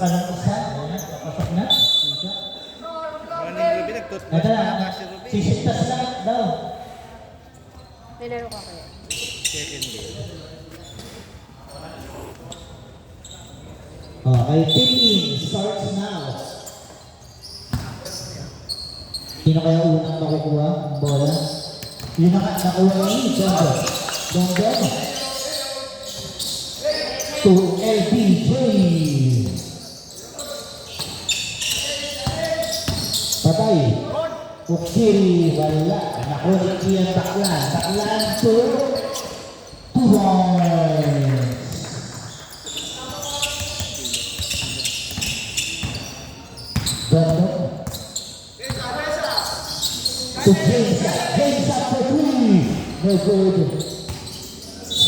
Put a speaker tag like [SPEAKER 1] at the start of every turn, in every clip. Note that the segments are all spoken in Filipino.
[SPEAKER 1] Parang isa, kapasok na. Ito na, sisintas lang daw.
[SPEAKER 2] Nilaro ka kaya?
[SPEAKER 3] Second game.
[SPEAKER 1] Okay, team starts now. Sino kaya unang makukuha ang bola? Yun na nakuha ni Dondo. Dondo. To LBJ. Patay. Ukiri, wala. Nakuha niya Taklan. Taklan to 2 points. Dondo. To James up for 3. No good.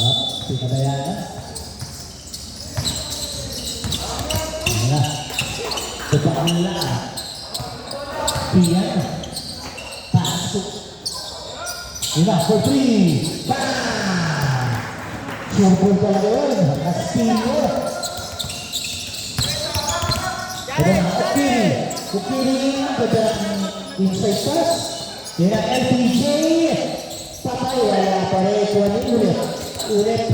[SPEAKER 1] Up, Pinabayana. Wala. Sa Takla. Piyan. Pasok. Ina for 3. Bang! Sure talaga yun. Castillo. Ito na, Ukiri. Ukiri pada inside pass. Ina LPJ. Patay. Wala pa rin. Kuha ulit. Ulit.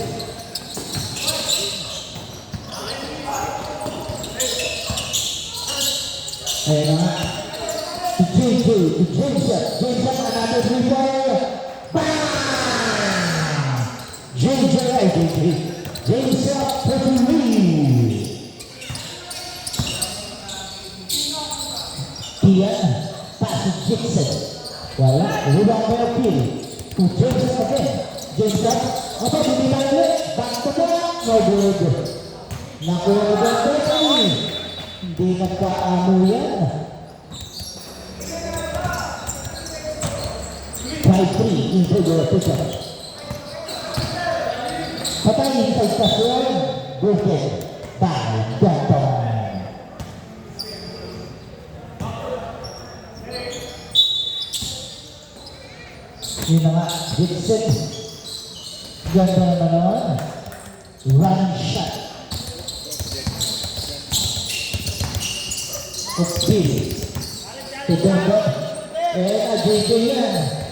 [SPEAKER 1] Ayan na nga. James up, another 3-pointer. Bang! James up for 3. Tiyan, pass to Jackson. Wala, rebound by Ukiri. To James up again. James up, apa binilang ulit? Back to back, no good. Nakuha ba ito? Hindi nagkaano yan. 5-3 into your picture. Patay inside pasyon. Broken by Danton. Yun na nga, Dixon. Ganda naman naman. Running shot. Ukiri. Tiganda. Ajito yan.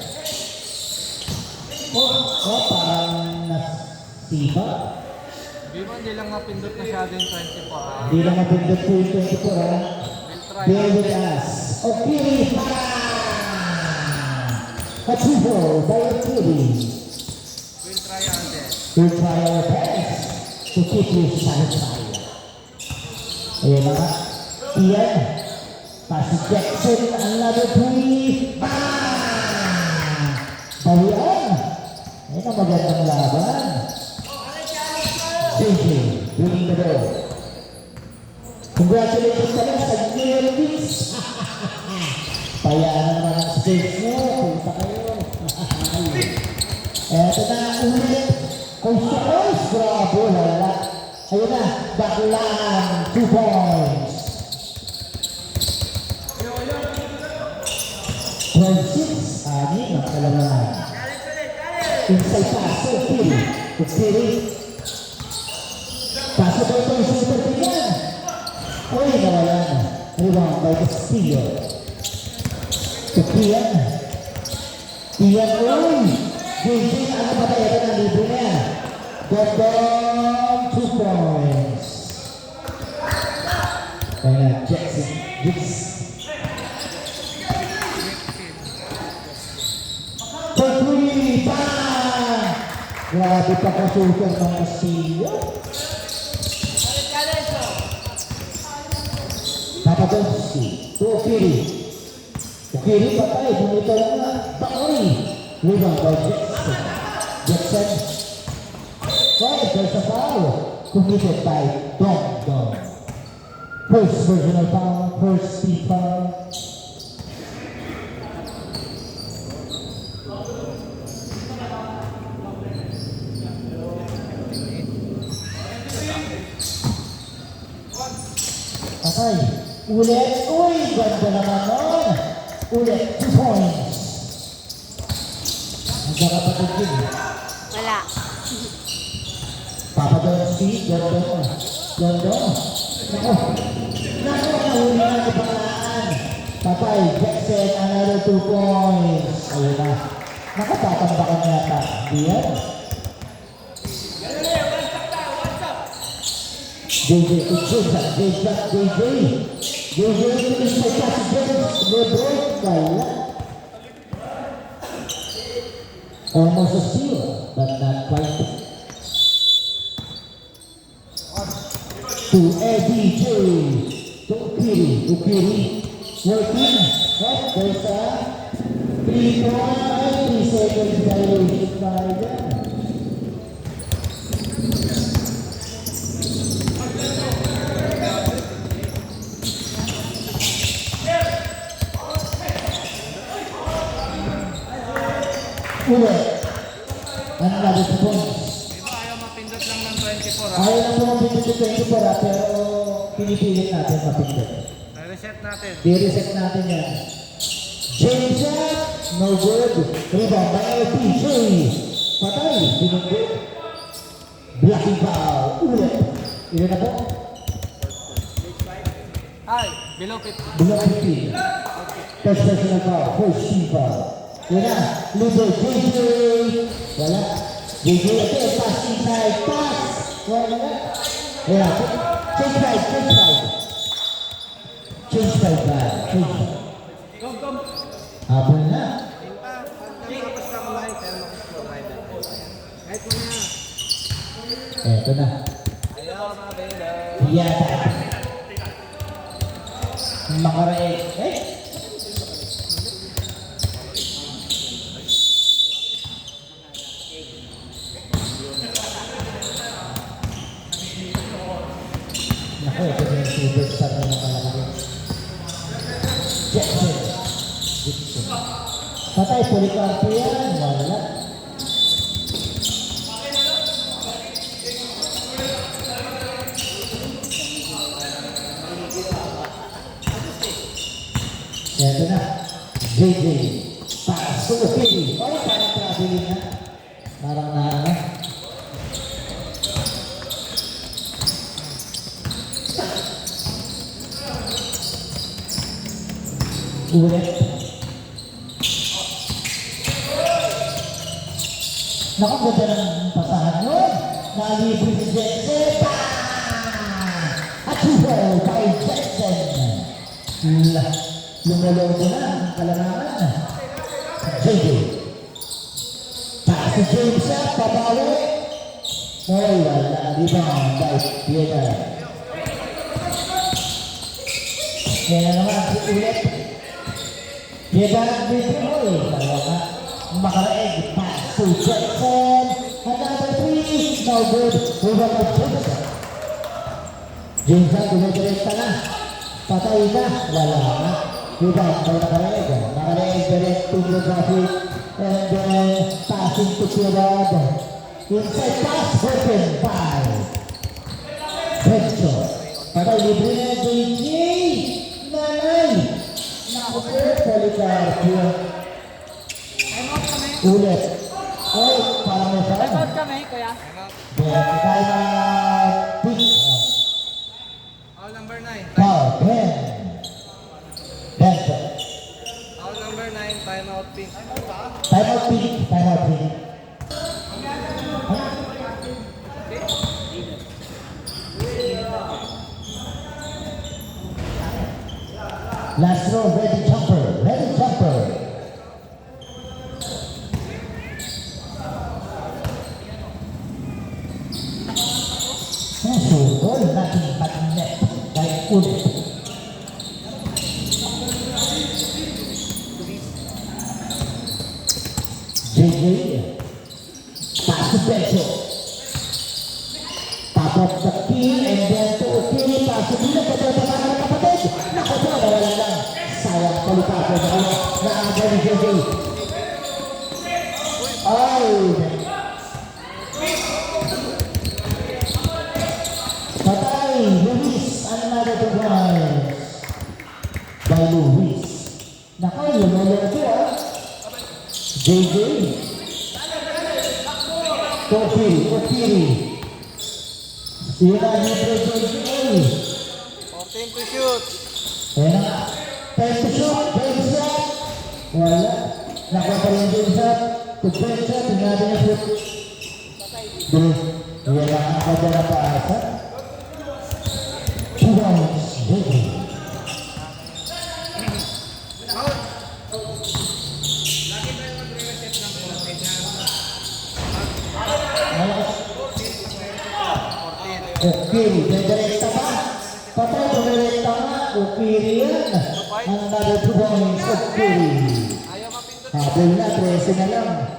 [SPEAKER 1] Parang nasiba.
[SPEAKER 3] Hindi lang mapindot masyado yung 24.
[SPEAKER 1] Hindi lang mapindot po yung 24 ha. Bear with us. Ukiri pa! Achievable by Ukiri.
[SPEAKER 3] We'll try our best.
[SPEAKER 1] We'll try our best to keep you satisfied. Ayan na nga. Iyan. Pass Jackson. Another 3. Bang! Bawian. Ayun ang magandang laban. JJ, winning the ball. Congratulations ka lang sa Neil Wicks. Payaan naman ang stage mo. Punta kayo. Eto na ulit. Coach, bravo. Wala. Ayun na, Baklan. 2 points. 12-6. Ani, ang kalaman. Inside pass, Ukiri. Paso ba ito yung super tingnan? Uy, nawala na. Rebound by Castillo. Tiyan. Uy! JJ, ano ba tayo? Ito na libre niya. Gordon, 2 points. Kaya na, Jackson. For 3, bang! Grabe pa ka super ng Castillo. Papadonski to Ukiri. Ukiri patay, bumita lang na Bakori. Rebound by Jackson. Jackson. Right, there's a foul. Committed by Don. First personal foul, first speed foul. Patay. Ulit. Uy, ganda naman nun. Ulit, 2 points. Sa kapatid din.
[SPEAKER 2] Wala.
[SPEAKER 1] Papa Donski, Gordon. Gordon. Nako. Nako, nahuli na ni Balaan. Patay, Jackson, another 2 points. Ayun na. Nakapatambakan na yata. Diyan. JJ, finish by Cassie James. LeBron, kaya. Almost a steal, but not quite. To Eddie J. To Ukiri. Ukiri. Working. Right, there's a 3 seconds dilation by them. Ulit. Another 2 points.
[SPEAKER 3] Di ba ayaw mapindot lang ng 24 ha?
[SPEAKER 1] Ayaw lang naman pinipindot 24 pero pinipilit natin mapindot.
[SPEAKER 3] Reset natin.
[SPEAKER 1] I-reset natin yan. James up, no good. Rebound by LPJ. Patay, binunggit. Blocking foul, ulit. Ilan na po?
[SPEAKER 3] Ay, below 50.
[SPEAKER 1] Below 15. First personal foul, first team foul. Yun na, Libre, JJ. Wala. JJ, okay, pass inside, pass. Wala. Wala. Change side, change side. Change side ba? Change side. Habol na. Eto na.
[SPEAKER 3] Ayaw na below.
[SPEAKER 1] Yata. Makaraig. Eh? Naku, ito na yung superstar na nakalagay. Jackson. Jackson. Patay, Policarpo yan. Wala. Ito na. JJ. Pass to Ukiri. Oh, parang traveling na. Parang na. Ulit. Nakaganda ng pasahan yun. Nalibre si Jackson. At hubol by Jackson. Lumalaw ko na ang kalangaman. JJ. Pass si James up. Pabawi. Ay, wala. Rebound by Pierre. Kaya naman si ulit. Yegan dito mo eh. Kaya nga, makaraig. Pass to Jackson. Another 3. No good. Rebound by Jackson. Jackson, dumidirekta na. Patay na. Wala na. Rebound by makaraig. Makaraig direct to Graphic. And then, passing to Pierrot. Inside pass, open by Bencho. Patay libre na JJ. Nanay. Naku po, Policarpo. Ulit. Ay, parang may parang.
[SPEAKER 2] Record kami, kuya.
[SPEAKER 1] Kaya na pick.
[SPEAKER 3] All number 9.
[SPEAKER 1] Foul, 10. Bencho.
[SPEAKER 3] All number 9, timeout pink.
[SPEAKER 1] Timeout pick. Timeout pick. Last row, ready jumper. Ready jumper. So, goal nothing but net by Ulit. JJ. Pass to Bencho. Top of the key and then to Ukiri. Pass to Bila. Pagkakita ng kapatid. Naku po, nawala lang. Sayang Policarpo. Naaga ni JJ. Ay! Patay! Luis! Another 2 points. By Luis. Naku, lumalayo ah. JJ. Okiri. Sira libre Joy.
[SPEAKER 3] 14 to shoot.
[SPEAKER 1] Ayan na. 10 to shoot. Game shot. Wala. Nakuha pa rin game shot. To game shot. Tingnan natin yung shoot. Dulu. Wala ka dyan na paasa. 2 rounds. Baby. Okiri, direkta pa. Patay kung direkta nga. Okiri yan. Ang nagatubuhan sa Okiri.
[SPEAKER 3] Ayaw mapindot.
[SPEAKER 1] Habol na, 13 na lang.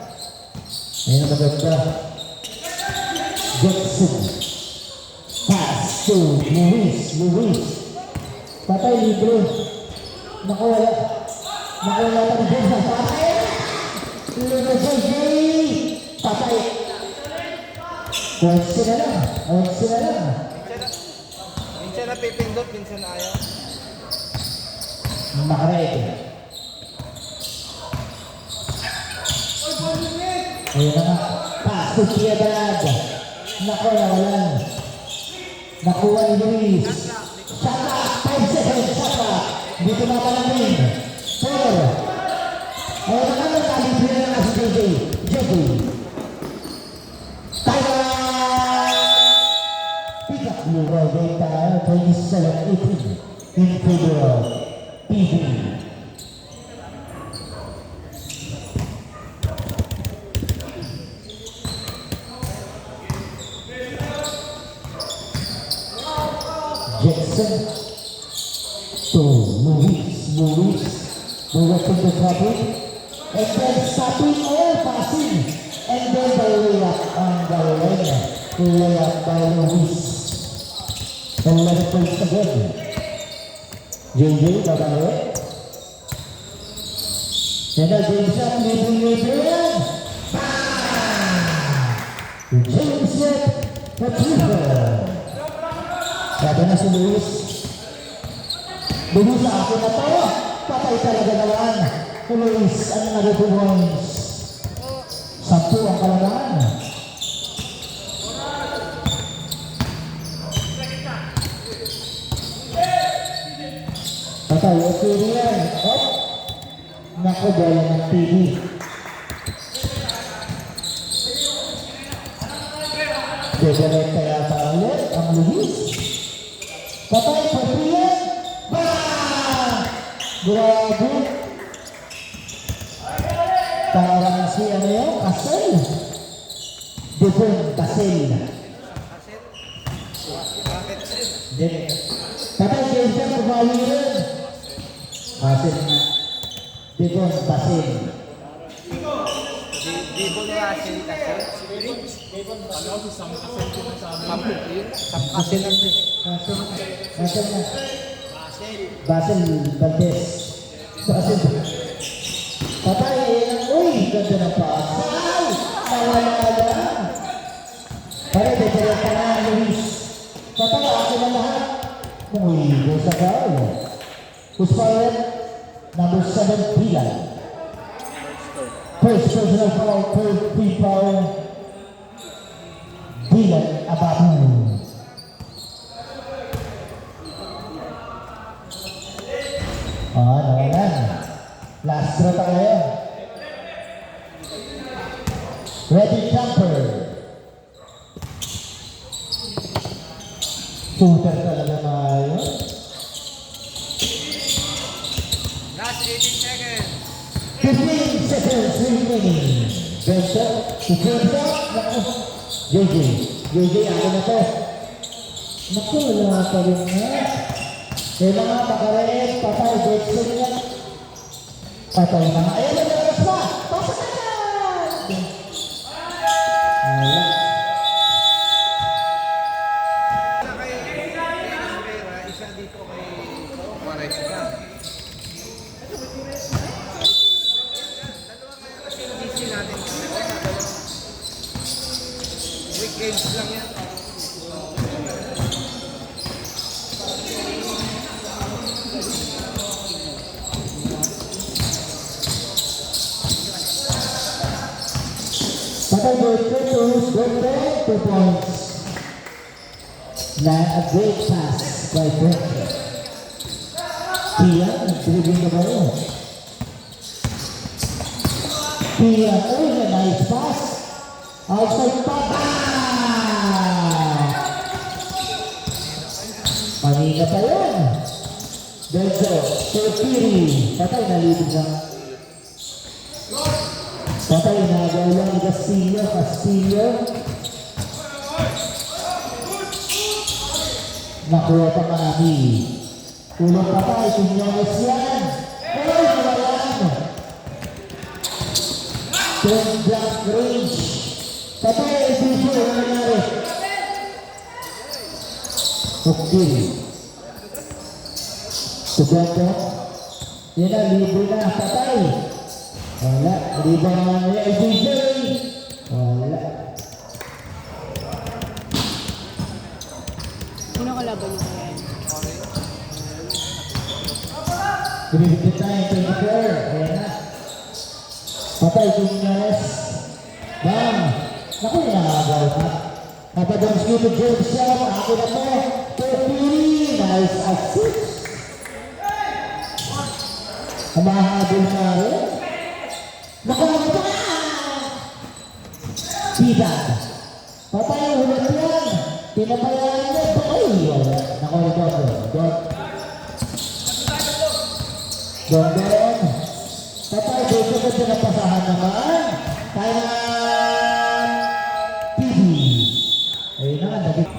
[SPEAKER 1] Ayun ang maganda. Jackson. Pass to Luis. Patay libre. Nakawala. Nakawala pa rin sa patay. Luis J. Patay. 11 na lang. 11 na lang.
[SPEAKER 3] Minsan napipindot, minsan ayaw.
[SPEAKER 1] Makarete. Ayun na nga. Pass to Piedad. Naku, nawalan. Nakuha ni Luis. Shaka. 5 seconds. Shaka. Dito na palamin. 4. Ayun na nga. Nalibre na nga si JJ. Pick up Lural Data 27-18 in favor of PB. Jackson to Luis directing the traffic and then stopping all passing and then the layup on the lane. Layup by Luis. 11 points again. JJ babae. And the James shot leading yan. James shot the sabi na si Luis. Luis sa akin na to. Patay talaga naman. Luis, ano na rin points? 10 ang kalagaan. Patay, okay yan. Oh. Naku, bola ng TV. Dedelek kaya ulit ang Luis. Patay, pwede yan. Bang! Grabe. Parang si ano yun, Kasel. Different Kasel. Then, patay, Jason, kumali rin. Kasel na. Different Kasel.
[SPEAKER 3] Dibon Russell kasi. Sam kasi lang din.
[SPEAKER 1] Kasel na. Basel Valdez. Basel. Patay, uy, ganda na pa. Ay! Nawala na. Pare, dedelek ka na, Luis. Patay, ako na lahat. Uy, doon sa goal. Who's fired? Number 7, Pilar. First personal foul, third free foul. Pilar Ababu. Nawalan. Last throw tayo. Ready jumper. Shooter talaga na yun.
[SPEAKER 3] Last 18 seconds.
[SPEAKER 1] 15 seconds remaining. Bento, Bento, naku. JJ, ako na to. Naku, wala pa rin nga. Kailangan pakarin, patay, Jackson yan. Patay na nga. Ayan, naglalas pa. Pasok na yan! Wala.
[SPEAKER 3] Isa kay Rivera, isa dito kay Juarez ka. Dalawa kaya kasi yung DC natin. Weekends lang yan.
[SPEAKER 1] Patay Bertrand to Bertrand, 2 points. Na a great pass by Bertrand. Pia, nag-dribbling na ba yun? Pia, oh, nice pass. Outside pa. Kanina pa yun. Benzo, Porfiri. Patay, nalibig lang. Patay, nagaw lang ni Castillo. Castillo. Nakuha pa kami. Tulong patay, Quiñones yan. Ay, wala yan. Point blank range. Patay, Edisio, ano nangyari? Okay. Segundo. Yan na, libre na. Patay. Wala. Libre na niya. Edisio. Wala.
[SPEAKER 2] Sino kalaban niyo kaya?
[SPEAKER 1] Binibigit na yung 24. Ayan na. Patay, Quiñones. Bam! Naku, yung nakagaw ka. Papadonski to Jobson. Ako na po. Porfiri. Nice assist. Mahabol na rin. Nakuha pa! Pita. Patay, ulit yan. Pinabayaan niya. Ay, wala. Nakuha ko. Dondon. Patay, dito ko pinapasahan naman. Kaya TV. Ayun na, naging.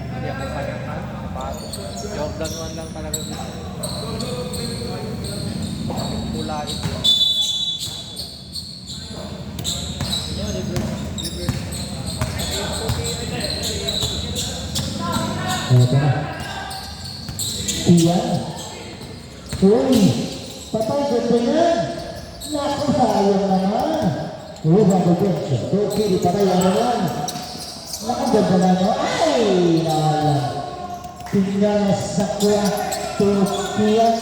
[SPEAKER 3] Hindi ako pagkakal. Jordan 1 lang talaga gusto. Pula ito.
[SPEAKER 1] Ito na. Iyan. Uy! Patay, ganda yan! Naku, sayang naman! Uy, bago din siya. Okay, di patay, ano yan? Naku, ganda na no? Ay! Nawala. Tingnan sa kuya. Tukiyan.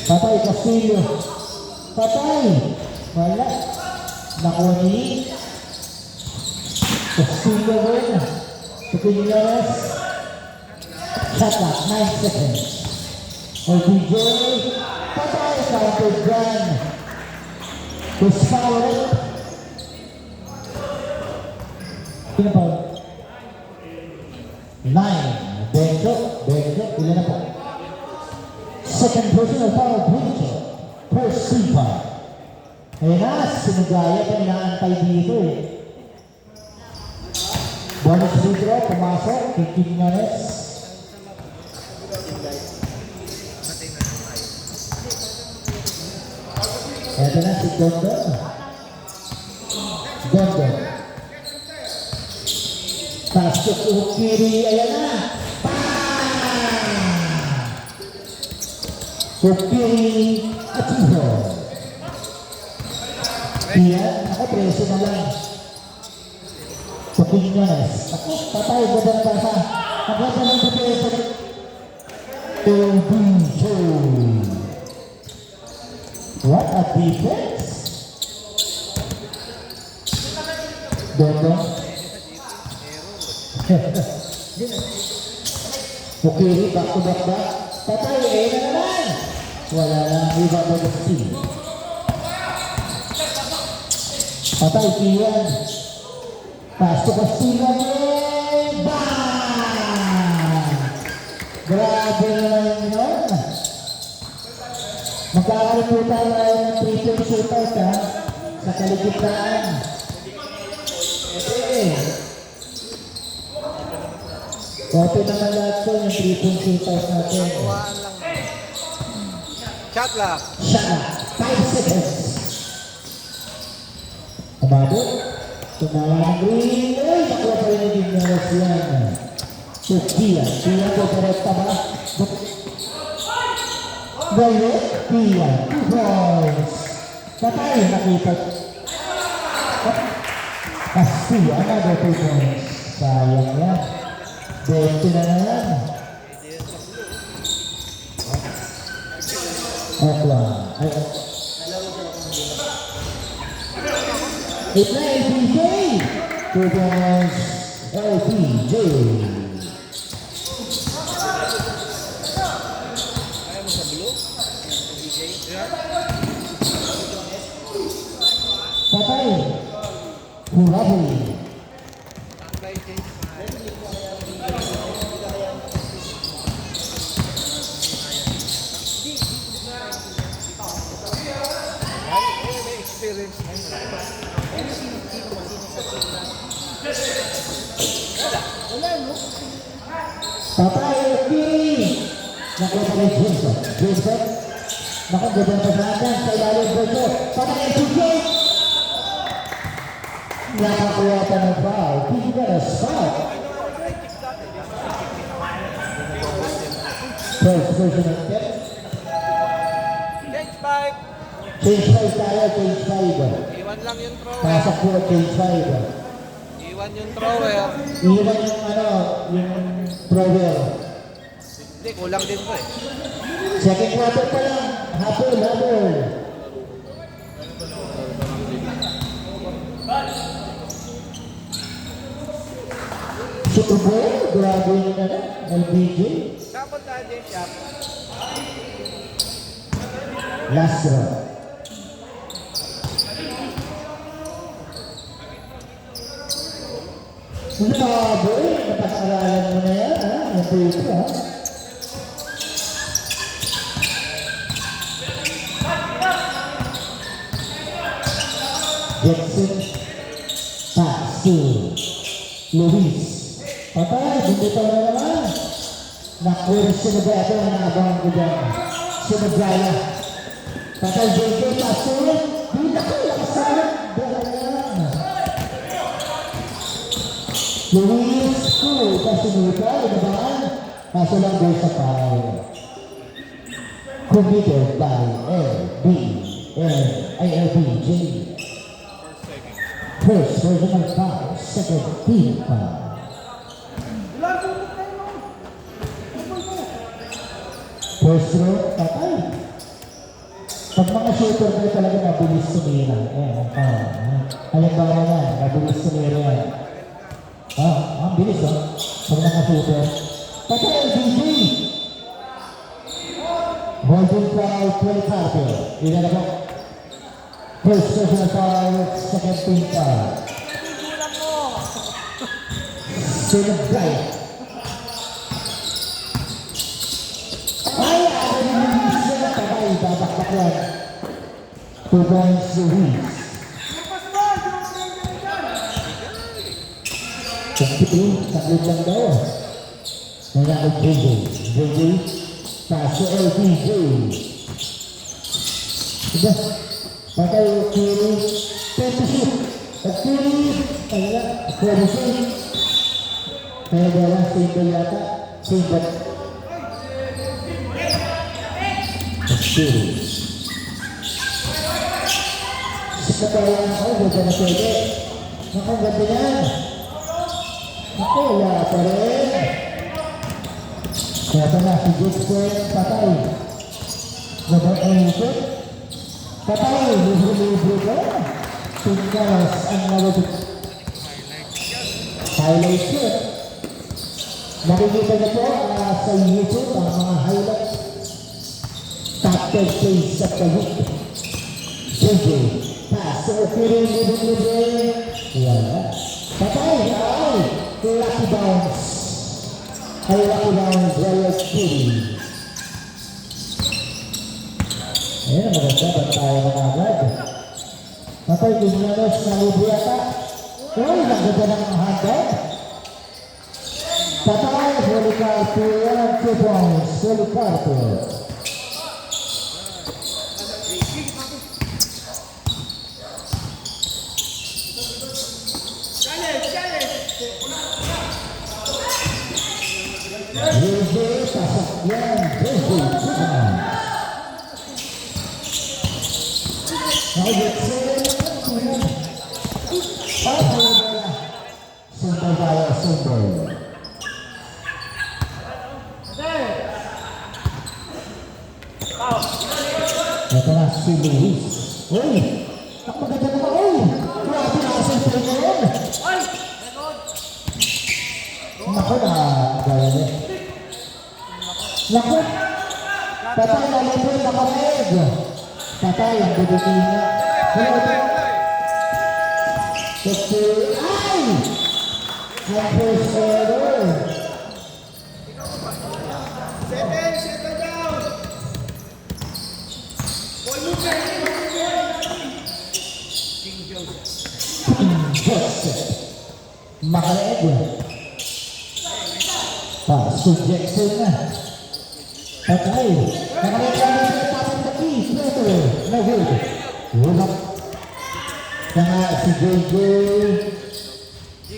[SPEAKER 1] Patay, Castillo. Patay! Wala. Naku, ni Castillo rin. Tingnan. Shut up, 9 seconds. LBJ, patay, counter gun. Push power. Sino pa? 9. Benjo, ilan na po? Second personal foul, Benjo. First Sipa. Ayun na, sinugaya pa inaantay dito eh. Bonus free throw, pumasok, Quiñones. Ito na si Dondon. Dondon. Pasok Ukiri. Ayan na. Ukiri Atiho. Iyan. Ako, preso na lang. Quiñones. Ako, patay. Ganda na pasa. Ako, ganda na sa preso. Obincho. What a defense! Dodo. Ukiri, back to back back. Patay, na naman! Wala na, iba ba yung team? Patay, Kian. Pass to Castillo. Bang! Grabe naman yun. Magkakalimutan tayo ng 3-point shootout ha, sa kaligitnaan. Kote naman lahat ko yung 3-point shootout natin.
[SPEAKER 3] Tuwaan lang. Shot lang.
[SPEAKER 1] Shot na, 5 seconds. Umabot. Tumawa ng green. Ay, nakuha pa rin yung Quiñones yan. Tukia. Kia ko korrekta ba? Gayet, Pia, 2 points. Patay, nakita. Castillo, another 2 points. Sayang yan. 20 na yan. Okla. Ay, It's LPJ. 2 points. LPJ.
[SPEAKER 3] Kaya mo sa blue? DJ? Yeah.
[SPEAKER 1] Patay. Hurabuli.
[SPEAKER 3] Tambay change. May experience na yun.
[SPEAKER 1] Patay. LPJ. Nakuha pa rin Jason. Jason. Naku, ganda na pagkakas sa ilalim ko ito. Patay LPJ. Nakakuha pa ng foul. Physical assault. First personal tip.
[SPEAKER 3] Change 5.
[SPEAKER 1] Change 5 tayo, change 5.
[SPEAKER 3] Iwan lang yung thrower.
[SPEAKER 1] Pasok po, change 5.
[SPEAKER 3] Iwan yung thrower.
[SPEAKER 1] Iwan yung yung thrower.
[SPEAKER 3] Hindi, kulang din po eh.
[SPEAKER 1] Second quarter pa lang. Habol. Super Bowl, grabe yun LBJ.
[SPEAKER 3] Kapon tayo din siya.
[SPEAKER 1] Last round. Grabe, napag-aralan mo na yan, ha? Ito ito, ha? Jackson, pass to Luis. Patay, bumitaw na naman. Nakuha sinagaya ito, naabangan ko dyan. Sinagaya. Patay, JJ, pass to ulit. Hindi ko, lakas na ulit. Luis, kasunod inabangan. Kaso lang doon sa file. Committed by LBJ. First personal foul, second team foul. First row, patay. Pag mga shooter na talaga mabilis sumira. Halimbawa na, mabilis sumira yan. Ang bilis pag mga shooter. Patay, LBJ. Holding foul, 20 Carter. Ilan na po? First personal foul, second team foul. Sinagaya. Ay, ako nililis siya. Patay, babakbak yan. 2 points to Luis. Saklit lang daw. Nangyakot JJ. JJ, pass to LPJ. Diba? Patay, Kiri. 20 shoot. At Kiri, kaya, 20 shoot. Kaya wala, single yata. Single. Kiri. Sakatayan ako, ganda na pwede. Nakaganda yan. Ako, wala pa rin. Kaya na, si Jackson, patay. Ganda ang ikot. Patay, libre-libre ka. Tingkas ang nalagod. Highlight yun. Nakikita niyo po sa YouTube ang mga highlights. Top 10 plays sa Kahit. JJ, pass. Okay rin, libre-libre. Wala. Patay, ay! Lucky bounce. Ay, lucky bounce. Royal City. Ayan, maganda. Bantayan na agad. Patay, Tignanos na libre yata. Uy, naganda ng handball. Patay, Holy Carter. 2 points. Holy Carter. JJ, sasakyan. JJ, Tuhan. Nakagitsin. Sundal tayo, sundal. Ito na si Luis. Uy! Maganda naman. Uy! Grabe na Sipingon. Naku na, gaya niya. Naku. Patay na libre na kamig. Patay ang bibigay niya. Kasi, ay! Ang first error.
[SPEAKER 3] Settle down.
[SPEAKER 1] Makaleg. Subjection na. Patay. Nakaleg na rin sa tapos na key. No good. Ulap. Kaya si JJ.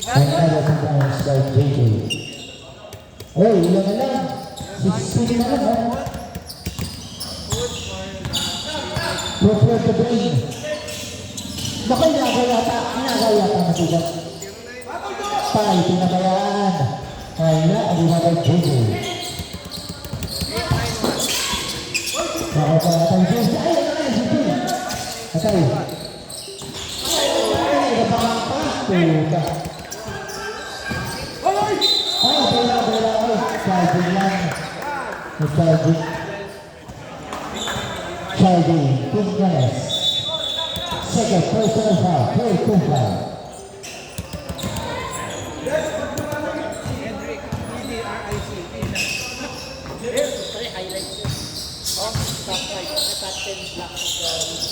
[SPEAKER 1] Ang nalating ang start JJ. Oy, ilan na lang. 16 na lang. Prepare to bring. Naku, inagaw yata matigas. Tay, pinabayaan. Kaya, ang inagaw JJ. Nakapatay JJ. Ay, JJ. Patay. Ay, napakapa. Tuka. Ay, bala. Charging lang. Charging. Tinggalas. Second personal foul. Third foul.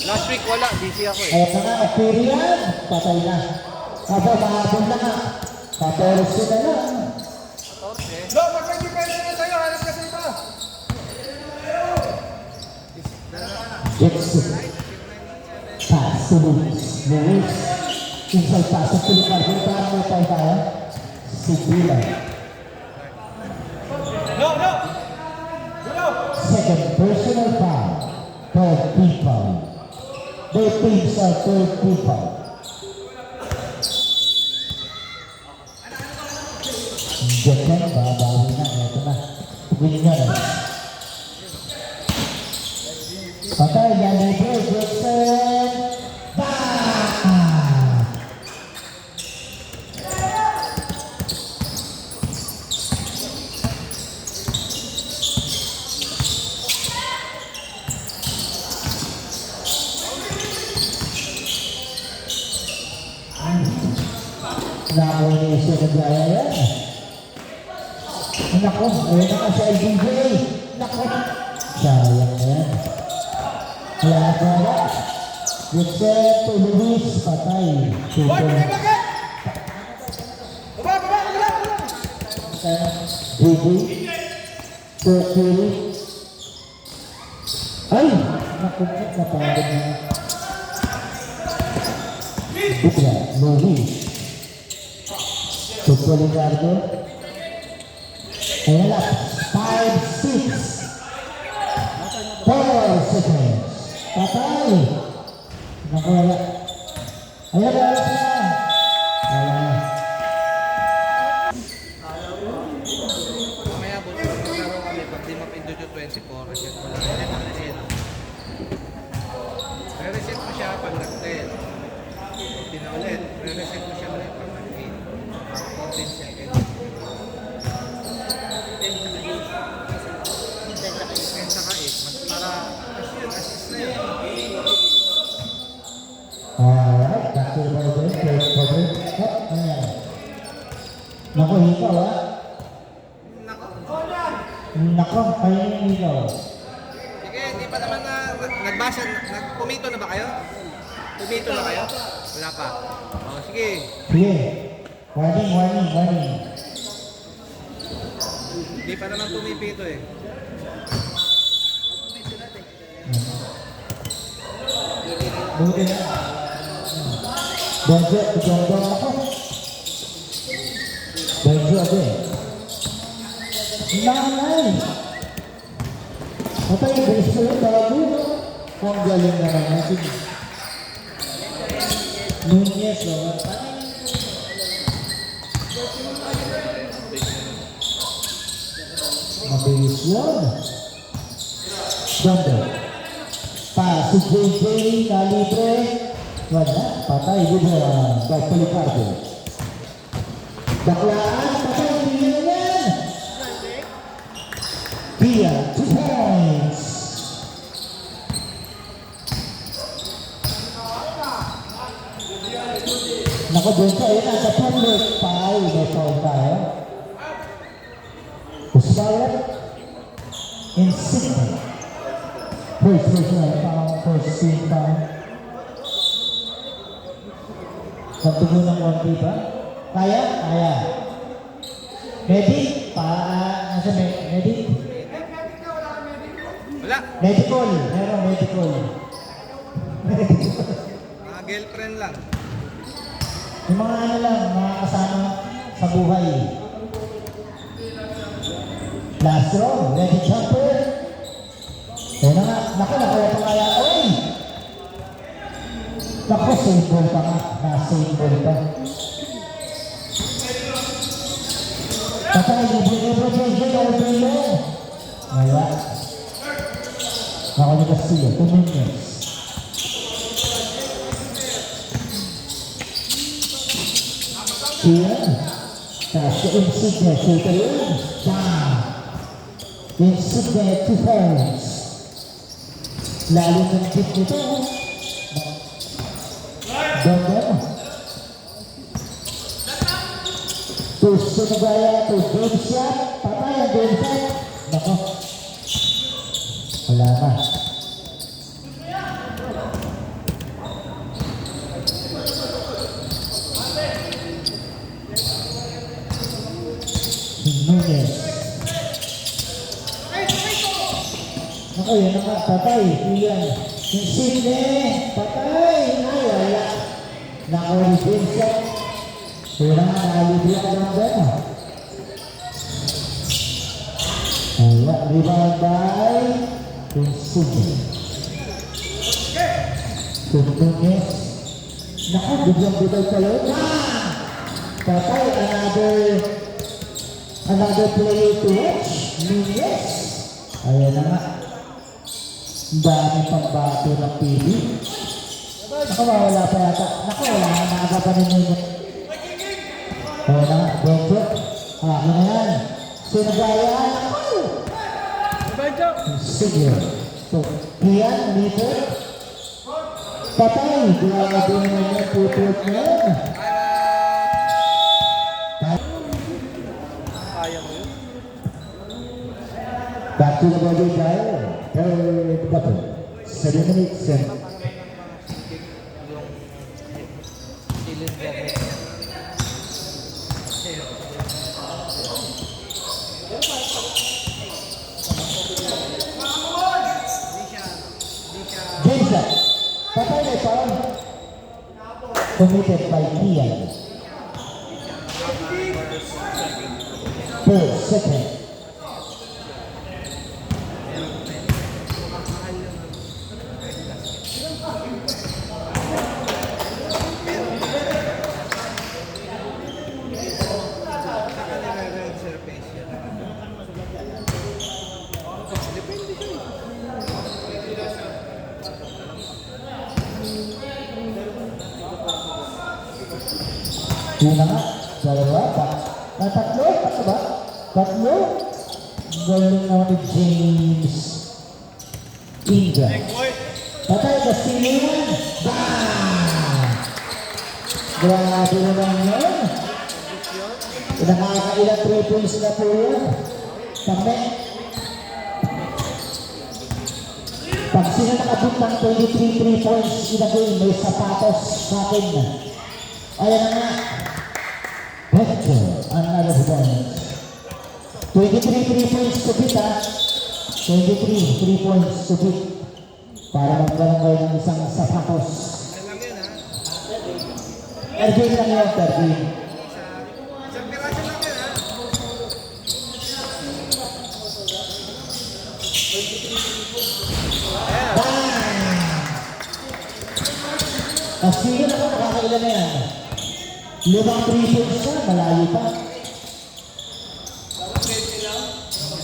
[SPEAKER 3] Last week wala, busy ako eh.
[SPEAKER 1] Ayun na nga, period. Patay na. Aba, mahabol na nga. 14 na lang.
[SPEAKER 3] No, mag-20 na sa'yo, hanap ka sa iba.
[SPEAKER 1] Jackson. Pass to Luis. Luis. Inside pass to Filipardo. Parang may tayo. Si Dylan.
[SPEAKER 3] No.
[SPEAKER 1] Second personal foul. Third people. Their teams are third people. Jackson, babawi na. Ito na. Williams. Patay, yan libre. Jackson. Bang! Nakawin siya naglaya yan. Nako, ayun na nga sa LBJ. Nako. Sayang na yan. Kaya kaya. Jackson to Luis. Patay. Super. JJ. Turkey. Ay! Naku, napagod na. Bukla, Luis. Tupo Ligardo. Ayan lang. 5, 6. 4 seconds. Patay. Naku, wala. Ayan, wala siya. Wala.
[SPEAKER 3] Mamaya buti maglaro kami pag di mapinduto 24 reset mo lang. Re-reset mo siya pag nag-10. Hindi na ulit. Re-reset mo siya ulit pag nag-8. 14 seconds. 10 saka 8. Mas para assist na yun.
[SPEAKER 1] Alright, that's it for the first quarter. Ayan. Naku, hikaw ha. Nako, kaya yung hikaw.
[SPEAKER 3] Sige, hindi pa naman nagbasa, pumito na ba kayo? Pumito na kayo? Wala pa. O, sige.
[SPEAKER 1] Sige. Warning.
[SPEAKER 3] Hindi pa naman pumipito eh.
[SPEAKER 1] Buti na. Benjo ako. Benjo ako. Nanay! Patay, bilis ko yung bago. Ang galing na natin. Nunez, o. Mabilis yun. Ganda. Pa, si JJ, na libre. Wala, patay din sa Policarpo. Baklaan, patay, hindi na yan. Pia, 2 points. Naku, doon sa ayun, nasa public. Patay, may foul tayo. Usbauer in 6. First round, first team down. Pagtugo ng konti ba? Kaya? Kaya. Ready? Nasa ready?
[SPEAKER 3] Wala.
[SPEAKER 1] Medical. Meron medical.
[SPEAKER 3] Mga girlfriend lang.
[SPEAKER 1] Yung mga ano lang, mga kasama sa buhay. Last round, ready jumper. Kaya na nga, naku, nakaya pa kaya. Uy! Naku, save ball pa nga. Na-save ball pa. Patay, libre-libre, over mo. Wala. Ako ni Castillo, 2 minutes. Siya. Tapos yung Insigne, shooter yun. Bam! Insigne, 2 points. Lalo ng tip nito. Ganda. Gusto na gaya ito. Game shot. Patay ang game shot. Nako. Wala na. Nunes. Ako yun na nga. Patay. Iyan. Insigne. Patay. Ay, wala. Nako, game shot. Kaya nga, nalibiyag lang din. Wala, rebound by Insigne. Nunes. Naku, biglang-bigay ka lang. Patay, another player to watch. Nunes. Ayan na nga. Ang dami pang bato ng TV. Naku, wala pa yata. Naku, wala na nakagabanin mo yun. Wala na, Benjo. Akin na yan. Sinagaya. Naku! Sige. So, Ian, Nito. Patay. Grabe naman yan. Putut na yan.
[SPEAKER 3] Kaya mo yun.
[SPEAKER 1] Back to the body guy. Third button. 7 minutes and Jason. Patay na ito. Committed by Ian. Per second. Yun na nga, dalawa pa. Tatlo ba? Tatlo? Galing naman ni James Inga. Patay ka siliwan. Bam! Grabe naman yun. Nakakailang 3 points na po yun. Kami. Pag sino nakabot ng 23 points in a game, may sapatos sa akin na. Ayan na nga. Benjo, another point. 23 points to beat ha. 23 points to beat. Para magkaroon kayo ng isang sapatos.
[SPEAKER 3] Alam yun ha.
[SPEAKER 1] Ervin lang yun, Ervin.
[SPEAKER 3] Isang piraso lang yun ha.
[SPEAKER 1] Kasi yun ako, nakakailan na yan. 5 3 points na, malayo pa.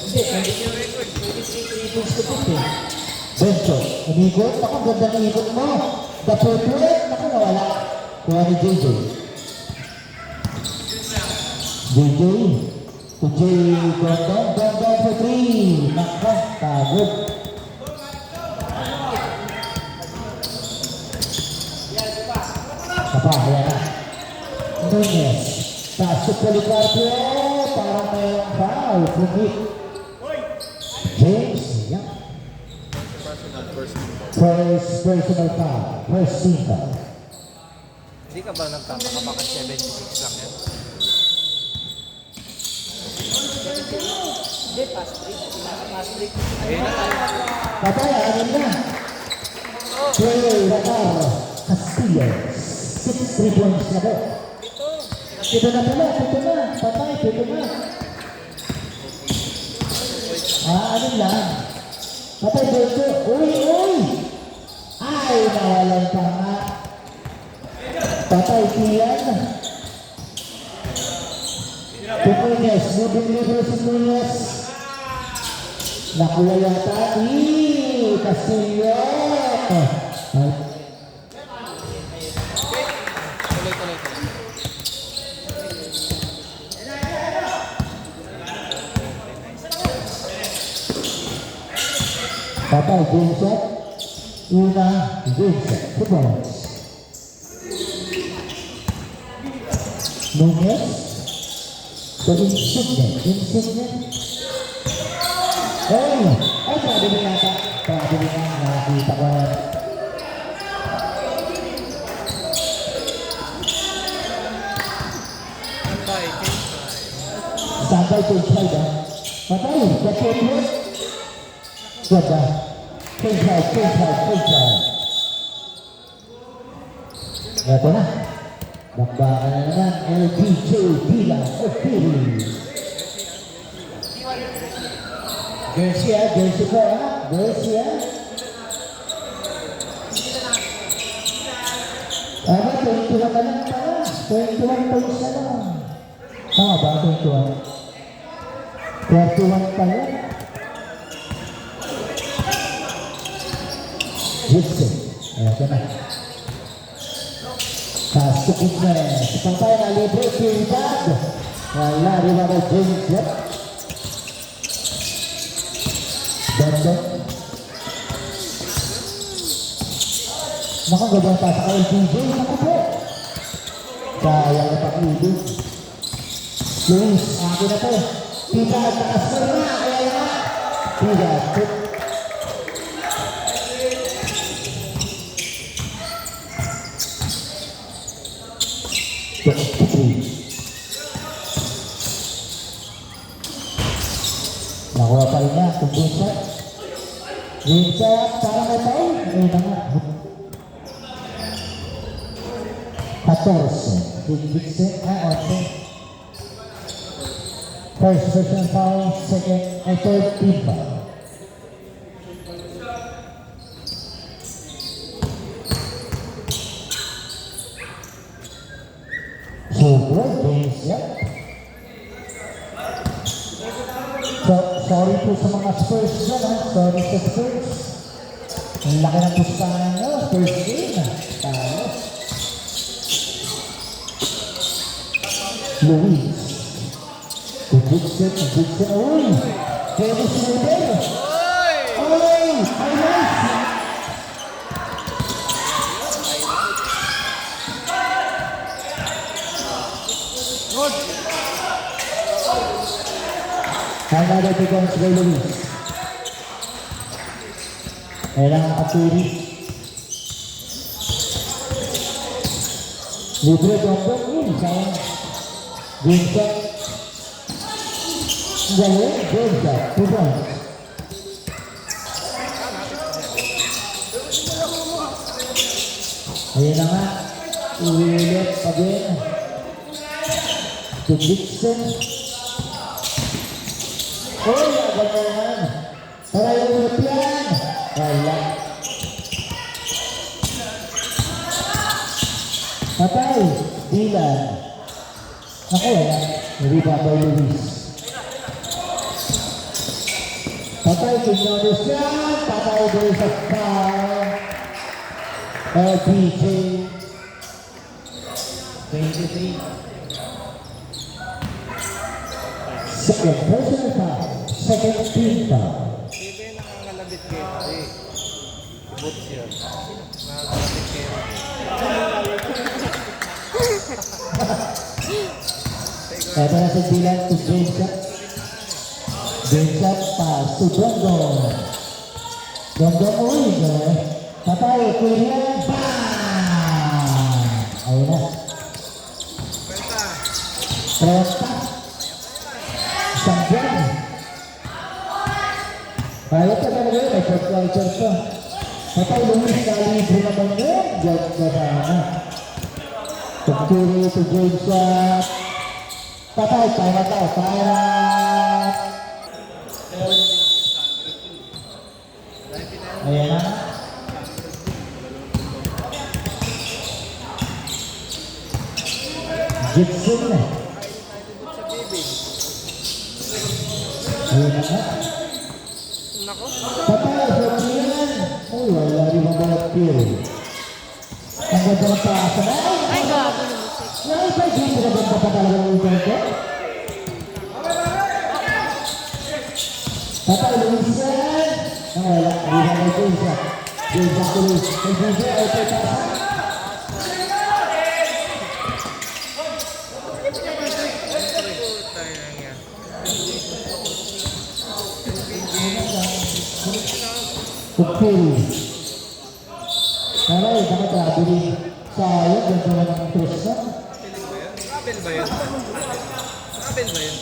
[SPEAKER 1] Hindi, 23 points to beat eh. Benjo, umikot. Ako, ganda ng ikot mo. Kapulpulit, naku nawala. Kuha ni JJ. JJ. To J. Gordon. Gordon for 3. Naku, pagod. Kapahaya na. Nunez. Pasok sa Licarpio. Parang mayroong foul. Pumit. James. Yan. First personal foul. First team foul.
[SPEAKER 3] Hindi ka ba nagtataka bakit 76 lang yan?
[SPEAKER 2] Hindi, pass break. Pass break.
[SPEAKER 3] Ayun na tayo.
[SPEAKER 1] Patay, anin na. Trey Racar Castillo. 6 3 points na po. Pito na pala, pito na. Patay, pito na. Anin lang. Patay, pito. Uy, uy! Ay, nawalan pa nga. Patay, Kian. Nunez, moving libre si Nunez. Nakuha yata. Castillo.
[SPEAKER 3] Tuloy.
[SPEAKER 1] Patay, Vincent. Una, Vincent. 2 points. Nunez. So, Insigne. Ay, sabi mo yata. Sabi mo nga, nakakita ko. Standby to inside, ha? Patay, that's it, yes? Good, ha? Inside. Ito na. Bakbakan na naman, LBJ Villa Opiri. Garcia po, ha? Garcia. Tama, 21 na lang pala. 21 points na lang. Tama ba, 21? 31 pala. Gibson. Ito na. Pasok na. Patay na libre, Piedad. Wala, riwala James. Dondon. Nakagabang pa sa LPJ. Naku po. Sayang na pag-ibig. Luis, akin na po. Piedad, nakasar na. Kaya na. Piedad. Nakuha pa rin niya kung Vincent. Vincent, parang ito. Ayun na nga. 14. Vincent, 11. First personal foul, second, third team foul. Super, Vincent. Sorry po sa mga Spurs dyan, ha? Sorry sa Spurs. Ang laki ng pustahan nyo. First game, ha? Tayo. Luis. Gibson. Uy! Dennis Rubel. Oy! Highlights! Another defense by Luis. Ayan ang Aturi. Libre Dondon. Sayang. Vincent. Galing. Vincent. 2 points. Ayan na nga. Uwilit pa din. To Dixon. Uy, agad-agad. Para yung European. Wala. Patay. Dylan. Ako, wala. Riba by Luis. Patay. Tignan siya. Patay doon sa foul. LBJ
[SPEAKER 2] 23.
[SPEAKER 1] second personal foul, second team foul.
[SPEAKER 3] Hindi nangangalabit kayo. Boots yun. Nangangalabit kayo.
[SPEAKER 1] Ito na sa bilang to James Cup. James Cup pass to Dondon. Dondon uwi patay, Kurian, bang! Ayun na.
[SPEAKER 3] Kwenta.
[SPEAKER 1] Presta. Isang dyan. Kaya ka talaga yun, may first culture pa. Patay, lumis na libre naman yun. Diyan ka sana. Pagkiri to James Cup. Patay, time out, time out. Ayan na. Gibson na. Ayan na nga.
[SPEAKER 3] Nako.
[SPEAKER 1] Patay, Ferdinand. Uy, wala rin mga kill. Ang ganda ng pasa na.
[SPEAKER 4] Ay, gago na musik.
[SPEAKER 1] Nakipay dito na ganda pa talaga ng upan ko. Patay, lumisan. Ang wala, hindi na may James. James tuloy. May James ay pasa.
[SPEAKER 3] Tayo lang yan.
[SPEAKER 1] Kukil. Taray, bakit grabe rin sayang, ganda naman ang Krista.
[SPEAKER 3] Rabel ba yun? Rabel ba yun?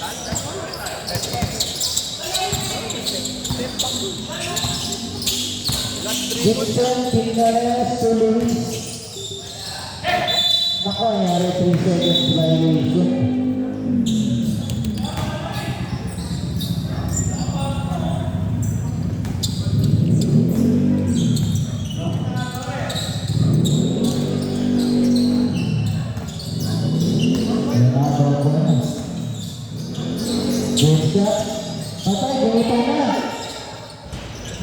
[SPEAKER 1] Gibson, Pinares, to Luis. Nako, nangyari 3 seconds violation. James, patay, ganito na.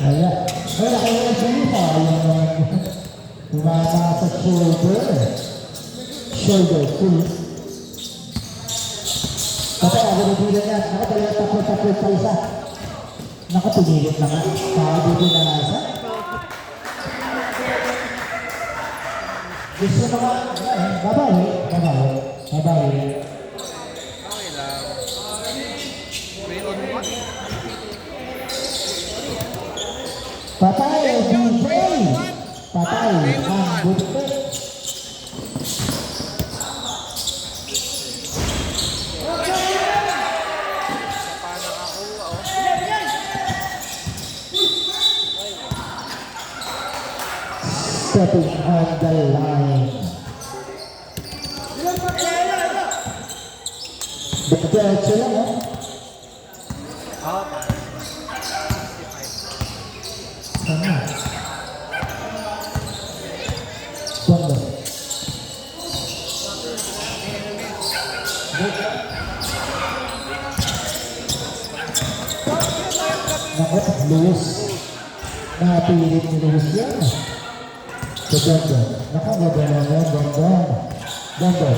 [SPEAKER 1] Wala. Wala kayo na siya. Sayang naman. Tumama sa shoulder. Shoulder, full. Patay, ako na dito niya. Nakatalaga tapos pa isa. Nakatumilit na nga. Sabi ko na nasa. Gusto mo nga. Babawi. Babawi. Babawi.
[SPEAKER 3] Okay lang. 3 on 1.
[SPEAKER 1] Patay, DJ! Patay, ang butik.
[SPEAKER 3] Pa nakakuha oh.
[SPEAKER 1] Stepping on the line. Diretso lang, ha?
[SPEAKER 3] Oh,
[SPEAKER 1] Sana. Tondo. Naku, Luis. Napilit ni Luis yan. Sa Tondo. Naku, ganda na yan, Tondo. Tondo.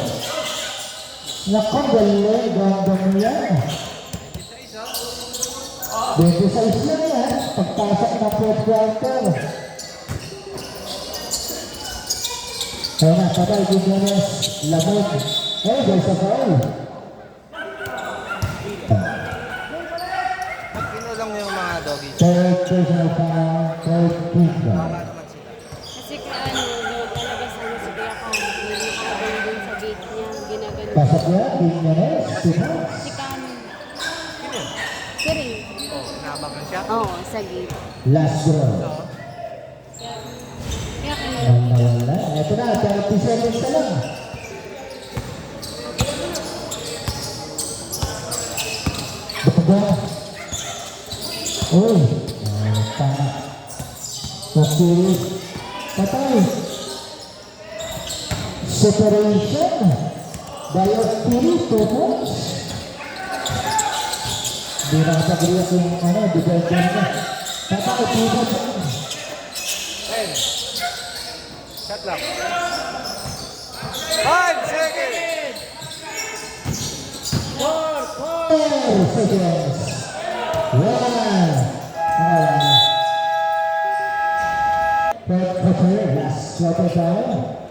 [SPEAKER 1] Naku, galing, Tondo mo yan. 26 lang yan. Pagpasok na fourth quarter. Kaya na, patay, Gugnanes, Lamon. Eh, there's a foul.
[SPEAKER 3] kinulang yung mga doggy.
[SPEAKER 1] Third personal foul, third team foul.
[SPEAKER 3] Tama naman sila.
[SPEAKER 4] Kasi ano, lumabas ano si Kuya Kang, hindi nakabay dun sa gate niya, ginagano.
[SPEAKER 1] Pasok yan, Gugnanes, Simas.
[SPEAKER 4] Si Kang,
[SPEAKER 3] Sino yun?
[SPEAKER 4] Kiri.
[SPEAKER 3] Oh, inabangan siya.
[SPEAKER 4] Oo, sa gate.
[SPEAKER 1] Last draw.
[SPEAKER 3] So,
[SPEAKER 4] Kaya kanila.
[SPEAKER 1] Ang nawala. Ito na, 30 seconds na lang. Baga. Uy. Tama. Pasiri. Patay. Separation. Dayos Piri, 2 points. Hindi nakapag-react yung defender niya. Patay, 2 points.
[SPEAKER 3] 10. Shot lang. 5 seconds!
[SPEAKER 1] 4 seconds. 1. Third quarter, last quarter time.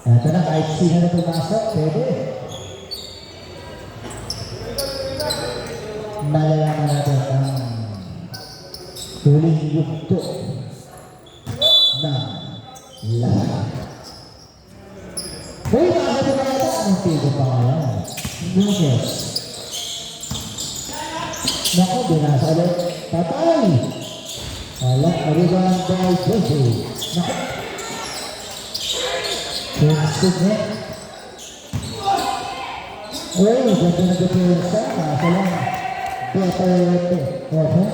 [SPEAKER 1] Ito na, kahit sino na pumasok, pwede. Malalaman natin ang huling yugto ng lahat. Uy, nakakita na yata ang tigo pa ngayon. Lucas. Naku, binasa ulit. Patay! Wala, rebound by Jose. Naku. Pinsid niya. Uy, ganda na depensa. Kaso lang. Better. Okay. Wala.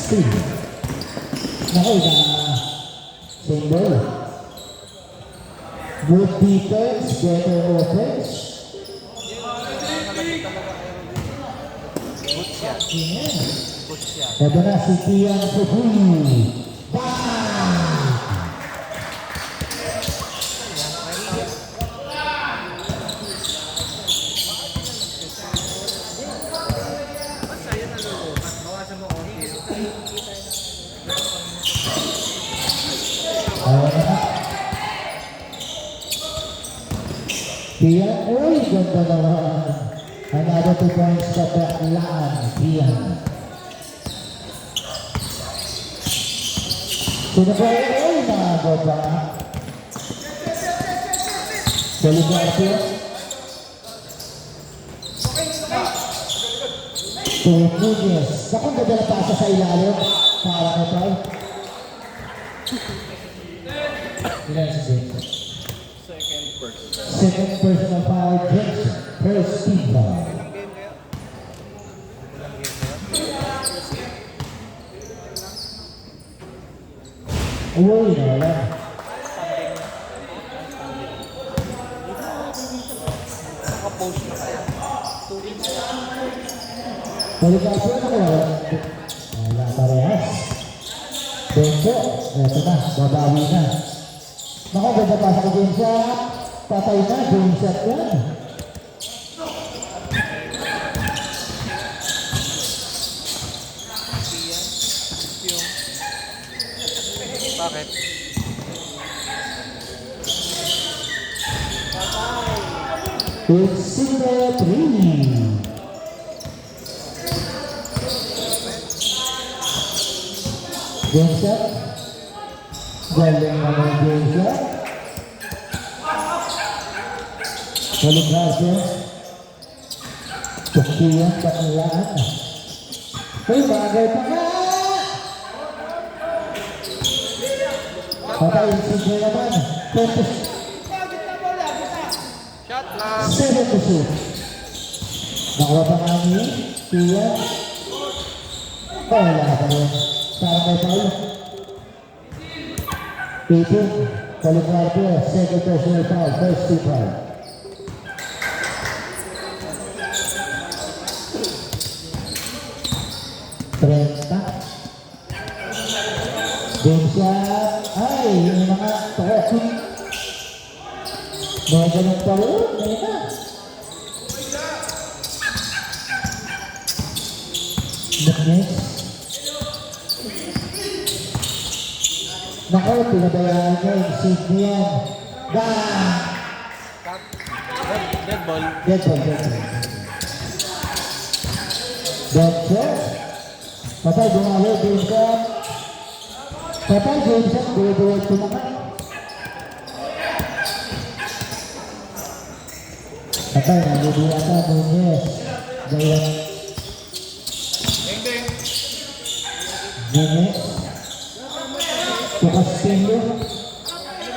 [SPEAKER 1] Steve. Naku, single. Good defense, better offense.
[SPEAKER 3] Good shot.
[SPEAKER 1] Yeah.
[SPEAKER 3] Good shot.
[SPEAKER 1] Ito na si Tian Fufuy. Bang!
[SPEAKER 3] Basta yun ang lulukat. Bawasan mo konti.
[SPEAKER 1] Ayan na. Tian, uy, ganda naman. Another 2 points sa Baklaan, Tian. Sino ba yun? Uy, nakagaba. Solidarity. Tutunyes. Sakong dadala pasa sa ilalim. Para na tayo. Ilan si James? Second personal foul, James. First team foul.
[SPEAKER 3] Ilang game kayo? Ilang game kayo?
[SPEAKER 1] Uy, wala.
[SPEAKER 3] Naka-post na kaya.
[SPEAKER 1] Qualification ako wala. Wala parehas. Benso, eto na, babawi na. Naku, ganda pa sa game shot. Patay na, game shot yan.
[SPEAKER 3] Bakit?
[SPEAKER 1] It's single 3. Game shot. Galing naman ang game shot. Qualification. Tukiyan, Baklaan. Uy, bagay pa nga! Patay, sige naman. 27
[SPEAKER 3] Shot lang.
[SPEAKER 1] to shoot. Nakuha pa nga niya. Tiyan. Wala pa rin. Parang may foul. 18. Qualifier, second personal foul. First team foul. Trenta. Game shot. Ay, yung mga talking. Mga ganun pa rin. Ngayon na. Next. Naku, pinabayaan niya yung seat niyan. Bang!
[SPEAKER 3] Dead ball.
[SPEAKER 1] Dead ball, dead ball. Dead shot. Patay, bumalo, game shot. Patay, game shot, duwa-duwa tumakan. Patay, nagbibiata, Nunez. Gaya. Nunez. Castillo.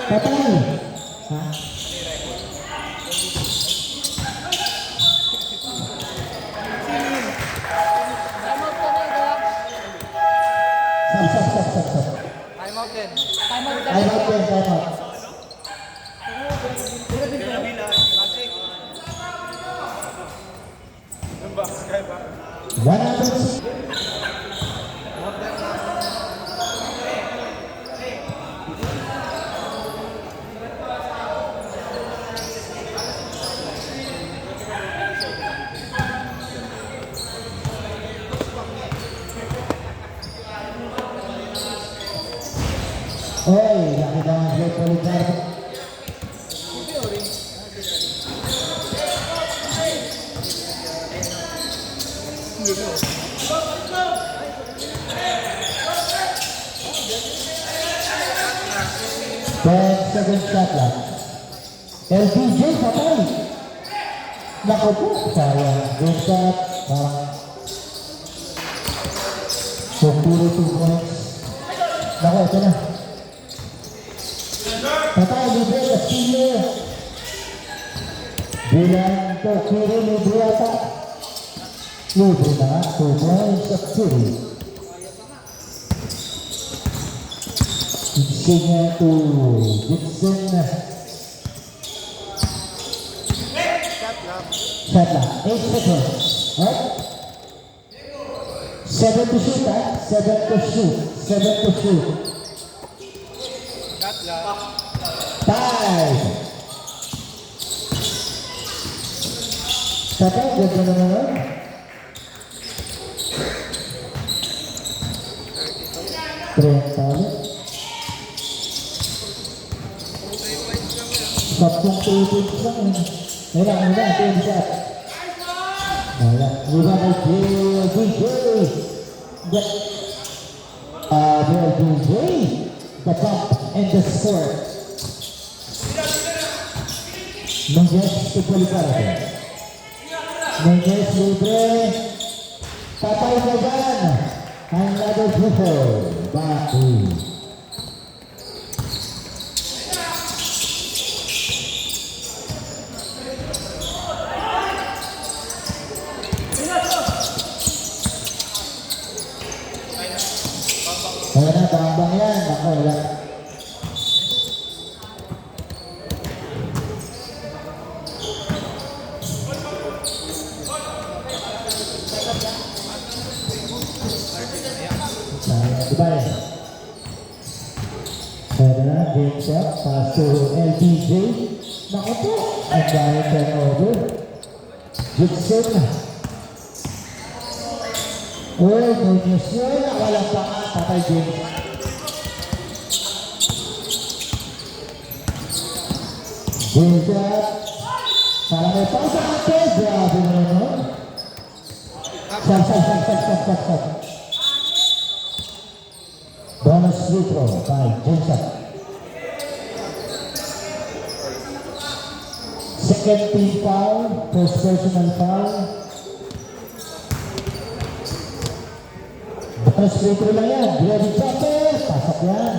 [SPEAKER 1] Patay. Ha? Stop.
[SPEAKER 3] Time out din.
[SPEAKER 1] Time out din, time out.
[SPEAKER 3] Classic.
[SPEAKER 1] 106. Oy, nakita nga Blake Policarpo. Ten seconds shot lang. LPJ patay. Naku po, sayang. Good shot. Puro 2 points. Naku, ito na. Patay, libre, Castillo. Bilang ko, kiri, libre ata. Libre na, 2 points at kiri. Gibson to Gibson. Shot lang, 8 seconds. Right? 7 to shoot, ha? 7 to shoot. 7 to shoot.
[SPEAKER 3] Shot lang.
[SPEAKER 1] 5. Patay, ganda na naman. 30. Saktong 2 points lang. Meron, 10 shot. Wala. Iba kay DJ. DJ. The bump and the score. Menges to Policarpo. Menges libre. Patay na dyan. Another triple. Baki. Kaya na, bambang yan. Ako, wala. Diba? Kaya na, game shot. Pass to LPJ. Naku po. Ang dahil turnover. Gibson na. Uy, Munoz yun. Walang panga. Patay James. James shot. Parang may pausa ate. Grabe na naman. Stop. Bonus free throw by James shot. Second team foul. First personal foul. Bonus free throw lang yan. Ready Chopper. Pasok yan.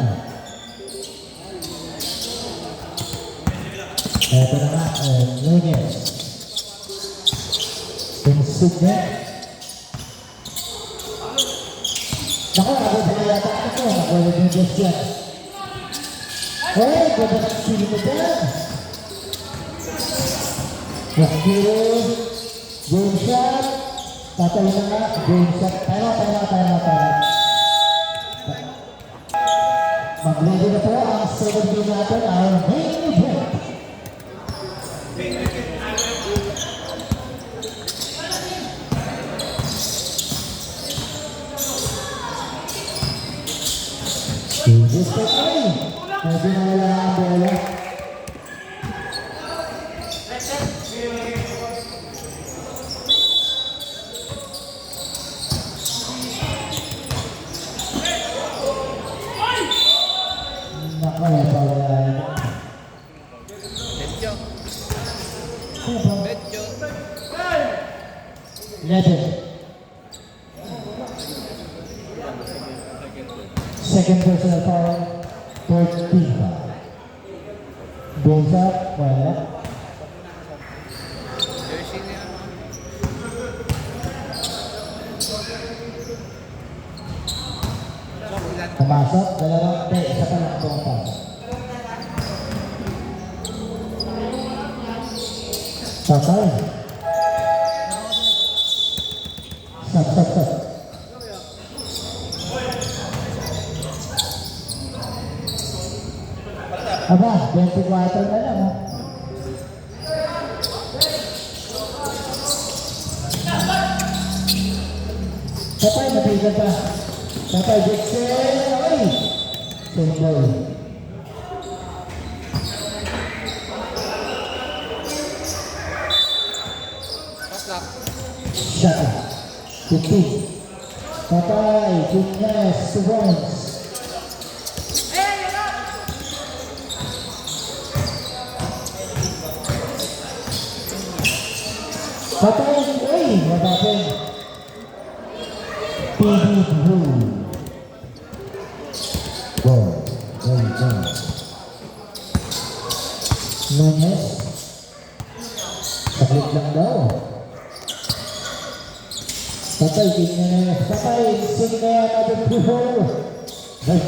[SPEAKER 1] Ito na nga. Nunez. Insigne. Naku, nakita na yata ako. Nakuha yung Nunez yan. Oy, ganda na sili mo dyan. Nakiro. Game shot. Patay na nga. Game shot. Tayo. Mag-ready na po ang second game natin. Our main event. Just for play. Pwede na wala ang bola.
[SPEAKER 3] Medyo.
[SPEAKER 1] 11. Second personal foul, third team foul. Goes up, wala.
[SPEAKER 3] Jersey niya.
[SPEAKER 1] Pumasok, dalawang isa pa lang itong foul. Patay. Sa Stop. Aba, 24 na lang ha. Patay, matigan pa. Patay, Jackson. Ay! Single.
[SPEAKER 3] Pass lock.
[SPEAKER 1] Shot. 15. Patay, fitness, Subons. Patay, ay! Matapin. PB Blue. Go. Nunez. Saklit lang daw. Patay, tingnan. Patay, tingnan. Natin before. Ay.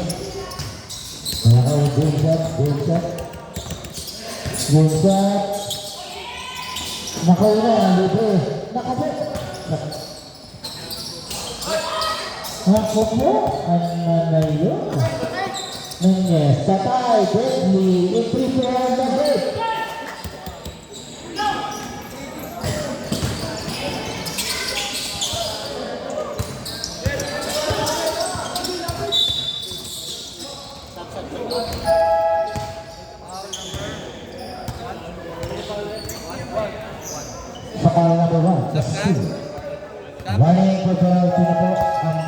[SPEAKER 1] Nakaw, game shot. Nakaw na, libre. Nakaw. Ako mo, ano na yun? Nunez, patay, deadly, i-prepare na hit. Pakala na ba ba? Warning po po ang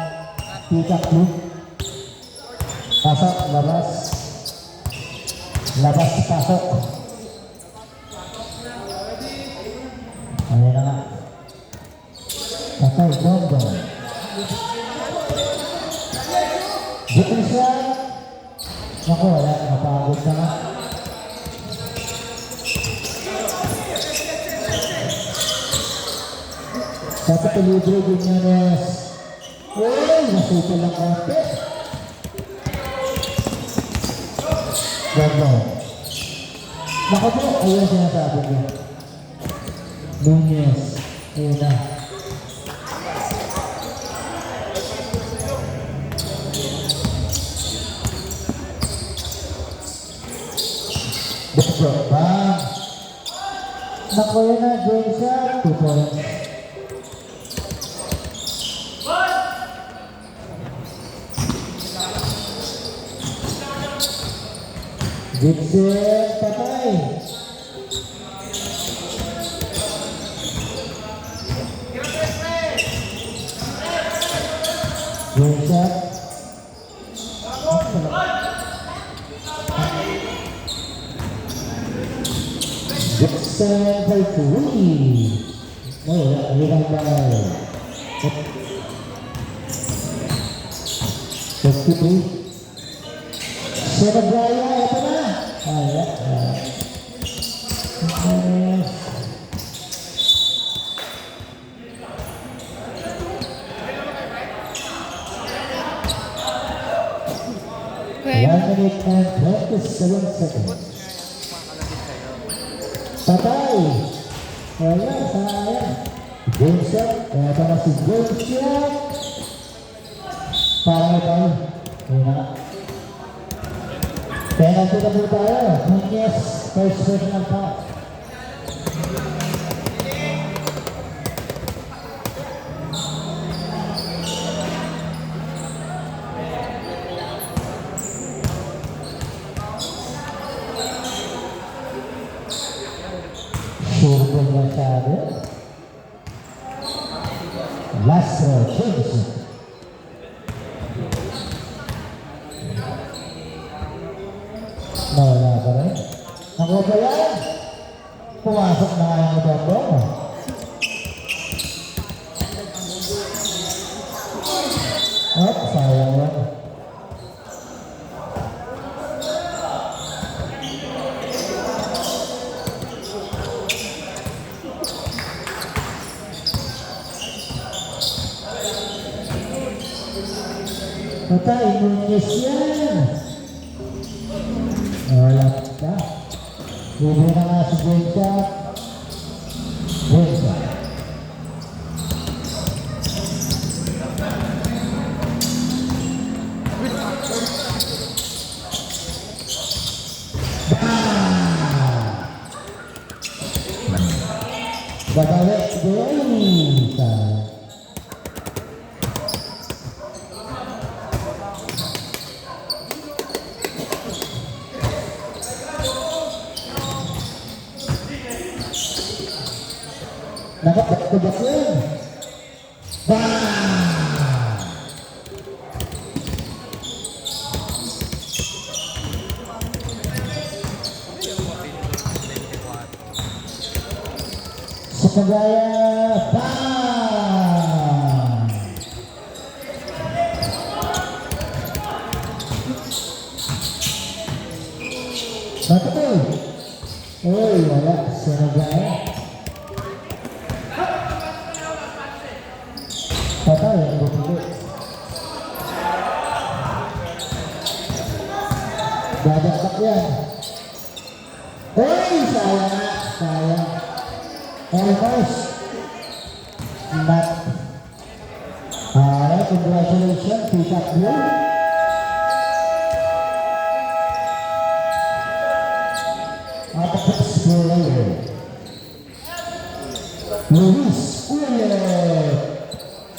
[SPEAKER 1] Peacock Club. Pasok, labas. Labas, pasok. Ayun na nga. Patay, Dondon. Dito siya. Naku, wala. Napagod na nga. Dapat libre din yan. Uy, nasuko lang konti. Ganda. Naku po, ayun sinasabi ko. Nunez. Ayun na. Bukro. Bang. Naku yun na, game shot. 2 points. Gibson, patay. Game shot. Gibson by 3. Oh, hirang by 53. Senabraya, ito na. One minute and 27 seconds. Patay. Wala, sayang. Game shot. Kaya ito na si game shot. Parang ito. Ayun na. Penalty na po tayo. Nunez, first personal foul. Survey masyado. Last change. Nawala ka rin. Ako ba yan? Pumasok na nga yung ito. Oh, sayang yan. Patay, Nunez yan. Wala ka. Bumili na nga si Benja. Babalik din. Sayang. Dapat kebak yun. Bang! Sekagaya, bang! Satu tuh. Oh iya, Sekagaya. Patah ya, gue pikir. Gak ada taknya. Sayang. Almost. Not. Alright, congratulations, pick up you. Apa player? Luis Uye.